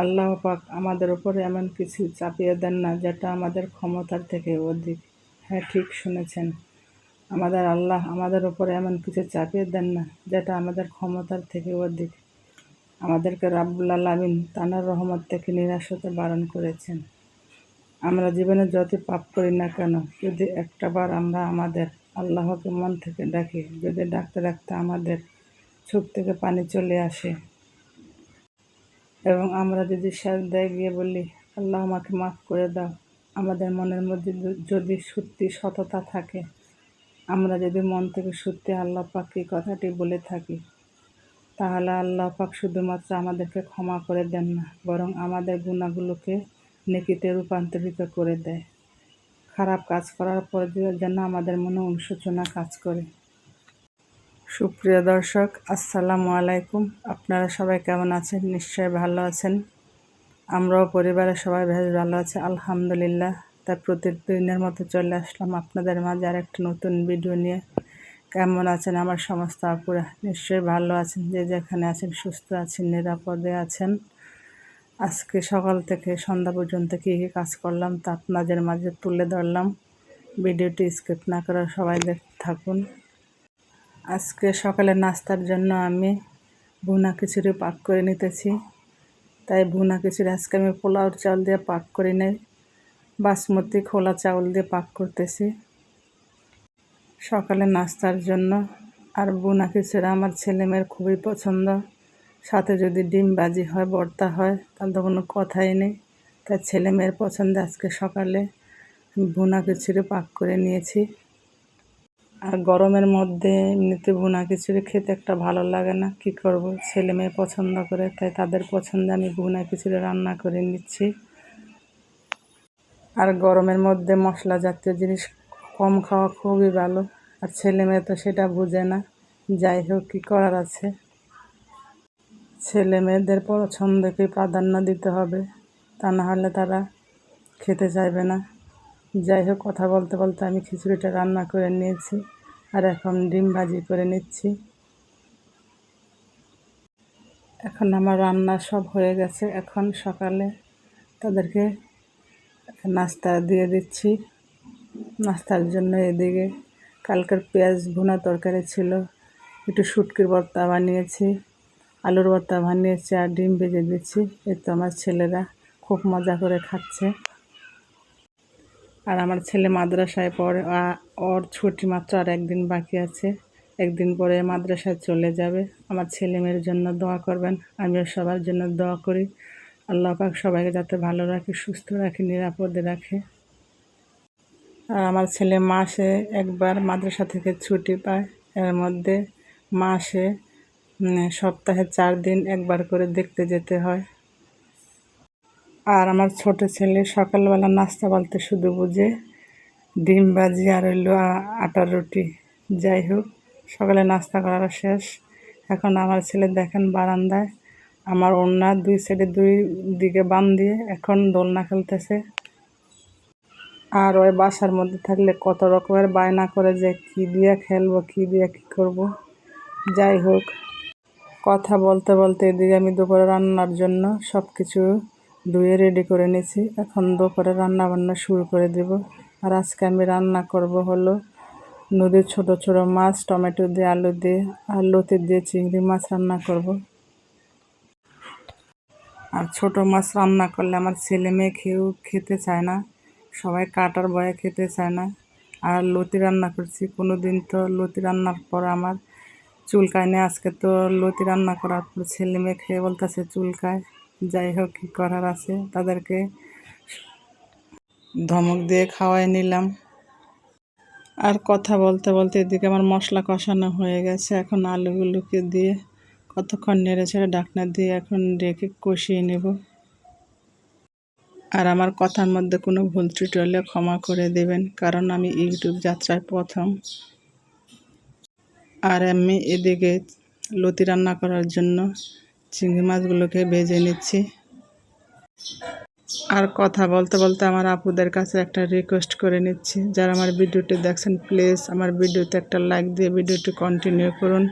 আল্লাহ পাক আমাদের উপরে এমন কিছু চাপিয়ে দেন না যেটা আমাদের ক্ষমতার থেকে অধিক। হ্যাঁ, ঠিক শুনেছেন, আমাদের আল্লাহ আমাদের উপরে এমন কিছু চাপিয়ে দেন না যেটা আমাদের ক্ষমতার থেকে অধিক। আমাদেরকে রাব্বুল আলামিন তাঁর রহমত থেকে নিরাশ হতে বারণ করেছেন। আমরা জীবনে যত পাপ করি না কেন, যদি একটাবার আমরা আমাদের আল্লাহকে মন থেকে ডাকি, যদি ডাকতে ডাকতে আমাদের চোখ থেকে পানি চলে আসে এবং আমরা যদি সেজদায় গিয়ে বলি, আল্লাহ আমাকে মাফ করে দাও, আমাদের মনের মধ্যে যদি সত্যি সততা থাকে, আমরা যদি মন থেকে সত্যি আল্লাহ পাককে কথাটি বলে থাকি, তাহলে আল্লাহ পাক শুধুমাত্র আমাদেরকে ক্ষমা করে দেন না, বরং আমাদের গুনাহগুলোকে নেকিতে রূপান্তরিত করে দেয়। খারাপ কাজ করার পর যেন আমাদের মনে অনুশোচনা কাজ করে। সুপ্রিয় দর্শক, আসসালামু আলাইকুম। আপনারা সবাই কেমন আছেন? নিশ্চয়ই ভালো আছেন। আমরাও পরিবারের সবাই বেশ ভালো আছি, আলহামদুলিল্লাহ। তাই প্রতিদিনের মতো চলে আসলাম আপনাদের মাঝে আর একটা নতুন ভিডিও নিয়ে। কেমন আছেন আমার সমস্ত আপুরা? নিশ্চয়ই ভালো আছেন, যে যেখানে আছেন সুস্থ আছেন, নিরাপদে আছেন। আজকে সকাল থেকে সন্ধ্যা পর্যন্ত কী কী কাজ করলাম তা আপনাদের মাঝে তুলে ধরলাম। ভিডিওটি স্কিপ না করে সবাই দেখতে থাকুন। আজকে সকালে নাস্তার জন্য আমি ভুনা খিচুড়ি পাক করে নিতেছি। তাই ভুনা খিচুড়ি আজকে আমি পোলাওর চাউল দিয়ে পাক করি নাই, বাসমতি খোলা চাউল দিয়ে পাক করতেছি সকালে নাস্তার জন্য। আর ভুনা খিচুড়ি আমার ছেলেমেয়ের খুবই পছন্দ, সাথে যদি ডিম ভাজি হয়, ভর্তা হয়, তাহলে তো কোনো কথাই নেই। তাই ছেলেমেয়ের পছন্দে আজকে সকালে আমি ভুনা খিচুড়ি পাক করে নিয়েছি। আর গরমের মধ্যে এমনিতে ভুনা খিচুড়ি খেতে একটা ভালো লাগে না, কি করব, ছেলে মেয়ে পছন্দ করে, তাই তাদের পছন্দে আমি ভুনা খিচুড়ি রান্না করে নিচ্ছি। আর গরমের মধ্যে মশলা জাতীয় জিনিস কম খাওয়া খুবই ভালো, আর ছেলে মেয়ে তো সেটা বুঝে না। যাই হোক, কী করার আছে, ছেলে মেয়েদের পছন্দকে প্রাধান্য দিতে হবে, তা না হলে তারা খেতে চাইবে না। যাই হোক, কথা বলতে বলতে আমি খিচুড়িটা রান্না করে নিয়েছি, আর এখন ডিম ভাজি করে নিচ্ছি। এখন আমার রান্না সব হয়ে গেছে, এখন সকালে তাদেরকে নাস্তা দিয়ে দিচ্ছি। নাস্তার জন্য এদিকে কালকের পেঁয়াজ ভুনা তরকারি ছিল, একটু শুটকির ভর্তা বানিয়েছি, আলুর ভর্তা বানিয়েছি, আর ডিম ভেজে দিচ্ছি। এই তো আমার ছেলেরা খুব মজা করে খাচ্ছে। আর আমার ছেলে মাদ্রাসায় পড়ে, ওর ছুটি মাত্র আর একদিন বাকি আছে, একদিন পরে মাদ্রাসায় চলে যাবে। আমার ছেলে মেয়ের জন্য দোয়া করবেন, আমিও সবার জন্য দোয়া করি। আল্লাহ পাক সবাইকে যাতে ভালো রাখে, সুস্থ রাখে, নিরাপদে রাখে। আর আমার ছেলে মাসে একবার মাদ্রাসা থেকে ছুটি পায়, এর মধ্যে মাসে সপ্তাহে 4 দিন একবার করে দেখতে যেতে হয়। আর আমার ছোট ছেলে সকালবেলা নাস্তা বলতে শুধু বুঝে ডিম ভাজি আর হইলো আটার রুটি। যাই হোক, সকালে নাস্তা করা শেষ। এখন আমার ছেলে দেখেন বারান্দায় আমার ওড়না 2 সাইডে 2 দিকে বান দিয়ে এখন দোলনা খেলতেছে। আর ওই বাসার মধ্যে থাকলে কত রকমের বায়না করে যে কী দিয়ে খেলবো, কী দিয়ে কী করব। যাই হোক, কথা বলতে বলতে এদিকে আমি দুপুরে রান্নার জন্য সব কিছু ধুয়ে রেডি করে নিয়েছি। এখন দুপুরে রান্না বান্না শুরু করে দেব। আর আজকে আমি রান্না করব হলো নদীর ছোট ছোট মাছ, টমেটো দিয়ে, আলু দিয়ে আর লতি দিয়ে চিংড়ি মাছ রান্না করব। আর ছোট মাছ রান্না করলে আমার ছেলে মেয়ে খেতে চায় না, সবাই কাটার ভয়ে খেতে চায় না। আর লতি রান্না করছি, কোনো দিন তো লতি রান্নার পর আমার চুলকায় না, আজকে তো লতি রান্না করার পর ছেলে মেয়ে খেয়ে বলতেছে চুলকায়। যাই হোক, কী করার আছে, তাদেরকে ধমক দিয়ে খাওয়াই নিলাম। আর কথা বলতে বলতে এদিকে আমার মশলা কষানো হয়ে গেছে, এখন আলুগুলোকে দিয়ে কতক্ষণ নেড়ে ছেড়ে ঢাকনা দিয়ে এখন রেখে কষিয়ে নেব। আর আমার কথার মধ্যে কোনো ভুল ত্রুটি হলে ক্ষমা করে দেবেন, কারণ আমি ইউটিউব যাত্রায় প্রথম। আর আমি এদিকে লতি রান্না করার জন্য চিংড়ি মাছগুলোকে ভেজে নিচ্ছি। আর কথা বলতে বলতে আমার আপুদের কাছে একটা রিকোয়েস্ট করে নিচ্ছি, যারা আমার ভিডিওটি দেখছেন প্লিজ আমার ভিডিওতে একটা লাইক দিয়ে ভিডিওটি কন্টিনিউ করুন,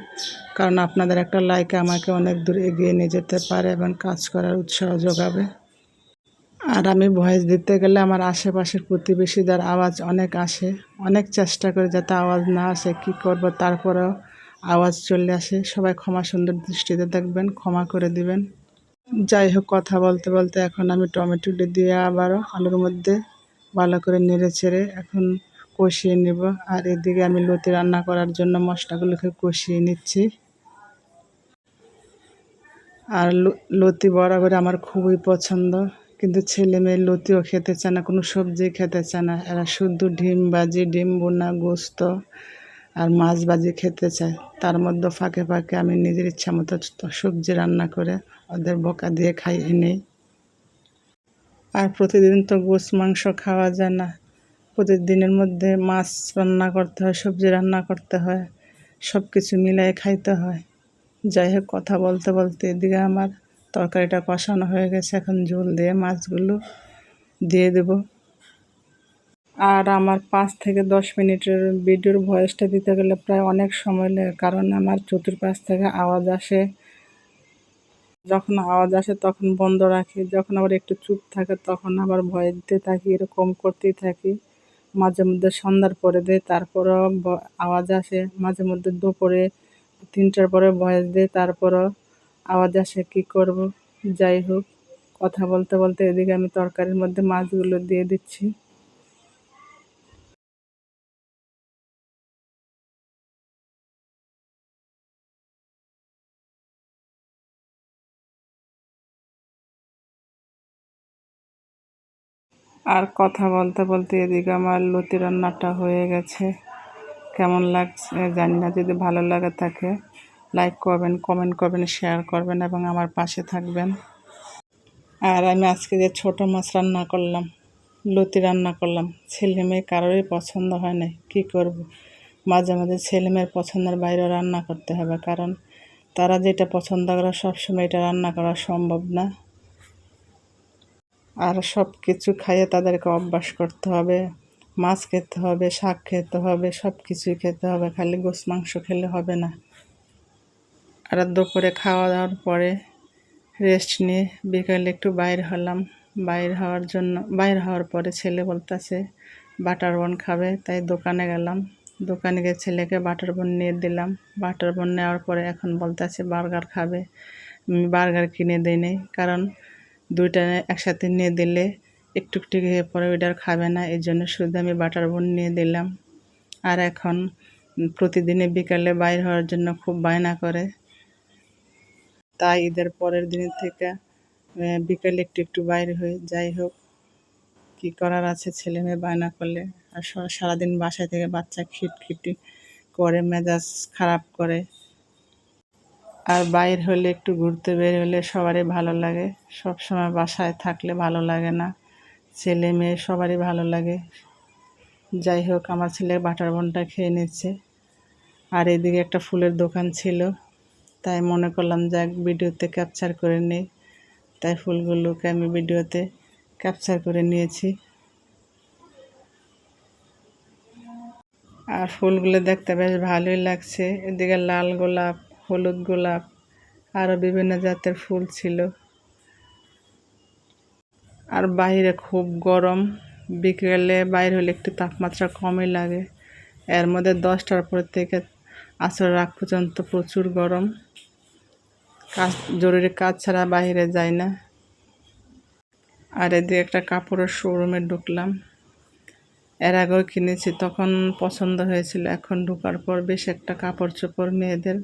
কারণ আপনাদের একটা লাইক আমাকে অনেক দূর এগিয়ে নিয়ে যেতে পারে এবং কাজ করার উৎসাহ যোগাবে। আর আমি ভয়েস দিতে গেলে আমার আশেপাশের প্রতিবেশীদের আওয়াজ অনেক আসে, অনেক চেষ্টা করে যাতে আওয়াজ না আসে, কী করব তারপরেও আওয়াজ চলে আসে। সবাই ক্ষমা সুন্দর দৃষ্টিতে দেখবেন, ক্ষমা করে দিবেন। যাই হোক, কথা বলতে বলতে এখন আমি টমেটোটি দিয়ে আবারও আলুর মধ্যে ভালো করে নেড়ে চেড়ে এখন কষিয়ে নেব। আর এদিকে আমি লতি রান্না করার জন্য মশলাগুলোকে কষিয়ে নিচ্ছি। আর লতি বরাবর আমার খুবই পছন্দ, কিন্তু ছেলে মেয়ে লতিও খেতে চায় না, কোনো সবজি খেতে চায় না। এরা শুধু ডিম ভাজি, ডিম বোনা, গোস্ত আর মাছ ভাজি খেতে চায়। তার মধ্যে ফাঁকে ফাঁকে আমি নিজের ইচ্ছা মতো সবজি রান্না করে ওদের বকা দিয়ে খাইয়ে নিই। আর প্রতিদিন তো গোশ মাংস খাওয়া যায় না, প্রতিদিনের মধ্যে মাছ রান্না করতে হয়, সবজি রান্না করতে হয়, সব কিছু মিলাই খাইতে হয়। যাই হোক, কথা বলতে বলতে এদিকে আমার তরকারিটা কষানো হয়ে গেছে, এখন ঝোল দিয়ে মাছগুলো দিয়ে দেব। আর আমার 5 থেকে 10 মিনিটের ভিডিওর ভয়েসটা দিতে গেলে প্রায় অনেক সময় লাগে, কারণ আমার চতুর্পাশ থেকে আওয়াজ আসে। যখন আওয়াজ আসে তখন বন্ধ রাখি, যখন আবার একটু চুপ থাকে তখন আবার ভয়েস দিতে থাকি, এরকম করতেই থাকি। মাঝে মধ্যে সন্ধ্যার পরে দিই, তারপরও আওয়াজ আসে। মাঝে মধ্যে দুপুরে 3টার পরে ভয়েস দিই, তারপরও আওয়াজ আসে, কী করব। যাই হোক, কথা বলতে বলতে এদিকে আমি তরকারির মধ্যে মাছগুলো দিয়ে দিচ্ছি। আর কথা বলতে বলতে এদিকে আমার লতি রান্নাটা হয়ে গেছে। কেমন লাগছে জানি না, যদি ভালো লাগে থাকে লাইক করবেন, কমেন্ট করবেন, শেয়ার করবেন এবং আমার পাশে থাকবেন। আর আমি আজকে যে ছোট মাছ রান্না করলাম, লতি রান্না করলাম, ছেলে মেয়ে কারোরই পছন্দ হয় না, কী করব। মাঝে মাঝে ছেলে মেয়ের পছন্দের বাইরেও রান্না করতে হবে, কারণ তারা যেটা পছন্দ করে সবসময় এটা রান্না করা সম্ভব না। আর সব কিছু খাইয়ে তাদেরকে অভ্যাস করতে হবে। মাছ খেতে হবে, শাক খেতে হবে, সব কিছুই খেতে হবে, খালি গোশ মাংস খেলে হবে না। আর দুপুরে খাওয়া দাওয়ার পরে রেস্ট নিয়ে বিকালে একটু বাইর হলাম। বাইর হওয়ার পরে ছেলে বলতেছে বাটার বন খাবে, তাই দোকানে গেলাম। দোকানে গিয়ে ছেলেকে বাটার বন নিয়ে দিলাম। বাটার বন নেওয়ার পরে এখন বলতেছে বার্গার খাবে। আমি বার্গার কিনে দিই নি, কারণ দুইটা একসাথে নিয়ে দিলে একটু একটু হয়ে পরে ওইটার খাবে না, এই জন্য শুধু আমি বাটার বন নিয়ে দিলাম। আর এখন প্রতিদিনে বিকালে বাইর হওয়ার জন্য খুব বায়না করে, তাই ঈদের পরের দিন থেকে বিকেলে একটু একটু বাইরে হয়ে। যাই হোক, কী করার আছে, ছেলে মেয়ে বায়না করলে। আর সারাদিন বাসায় থেকে বাচ্চা খিটখিটি করে, মেজাজ খারাপ করে। আর বাইর হলে, একটু ঘুরতে বের হলে সবারই ভালো লাগে, সব সময় বাসায় থাকলে ভালো লাগে না। ছেলে মেয়ে সবারই ভালো লাগে। যাই হোক, আমার ছেলে বাটার বনটা খেয়ে নিচ্ছে। আর এদিকে একটা ফুলের দোকান ছিল, তাই মনে করলাম যাক ভিডিওতে ক্যাপচার করে নিই, তাই ফুলগুলোকে আমি ভিডিওতে ক্যাপচার করে নিয়েছি। আর ফুলগুলো দেখতে বেশ ভালোই লাগছে। এদিকে লাল গোলাপ, হলুদ গোলাপ, আরও বিভিন্ন জাতের ফুল ছিল। আর বাইরে খুব গরম, বিকেলে বাইরে হলে একটু তাপমাত্রা কমই লাগে। এর মধ্যে 10টার পর থেকে আসর রাত পর্যন্ত প্রচুর গরম, কাজ জরুরি কাজ ছাড়া বাইরে যাই না। আর এদিকে একটা কাপড়ের শোরুমে ঢুকলাম। এর আগেও কিনেছি, তখন পছন্দ হয়েছিল, এখন ঢোকার পর বেশ একটা কাপড় চোপড় মেয়েদের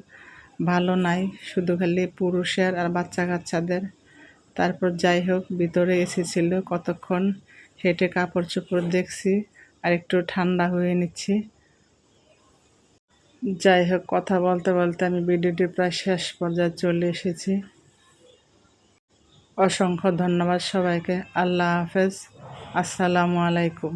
ভালো নাই, শুধু খালি পুরুষের আর বাচ্চা কাচ্চাদের। তারপর যাই হোক, ভিতরে এসি ছিল, কতক্ষণ হেঁটে কাপড় চোপড় দেখছি আর একটু ঠান্ডা হয়ে নিচ্ছি। যাই হোক, কথা বলতে বলতে আমি ভিডিওটি প্রায় শেষ পর্যায়ে চলে এসেছি। অসংখ্য ধন্যবাদ সবাইকে। আল্লাহ হাফেজ, আসসালামু আলাইকুম।